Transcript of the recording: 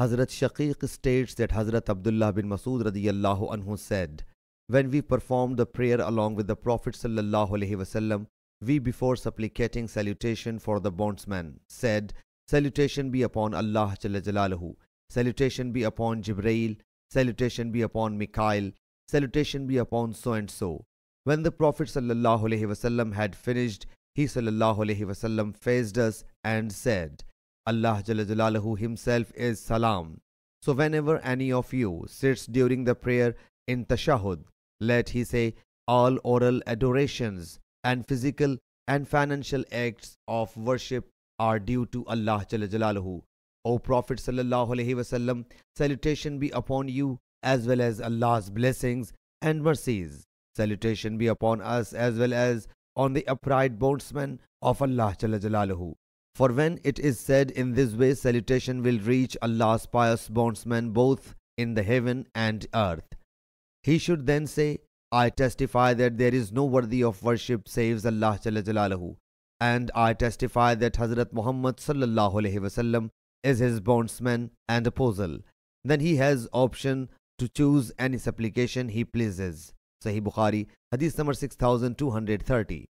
Hazrat Shaqiq states that Hazrat Abdullah bin Masud radiyallahu anhu said, when we performed the prayer along with the Prophet sallallahu alaihi wasallam, we before supplicating salutation for the bondsman said, salutation be upon Allah Jalla Jalaluhu, salutation be upon Jibreel, salutation be upon Mikael, salutation be upon so and so. When the Prophet sallallahu alaihi wasallam had finished, he sallallahu alaihi wasallam faced us and said, Allah Jalla Jalaluhu himself is salam. So whenever any of you sits during the prayer in tashahhud, let he say, all oral adorations and physical and financial acts of worship are due to Allah Jalla Jalaluhu. O Prophet sallallahu alaihi wasallam, salutation be upon you as well as Allah's blessings and mercies. Salutation be upon us as well as on the upright bondsman of Allah Jalla Jalaluhu. For when it is said in this way, salutation will reach Allah's pious bondsman both in the heaven and earth. He should then say, I testify that there is no worthy of worship save Allah Jalla Jalaluhu, and I testify that Hazrat Muhammad sallallahu alaihi wasallam is his bondsman and apostle. Then he has option to choose any supplication he pleases. Sahih Bukhari, Hadith number 6230.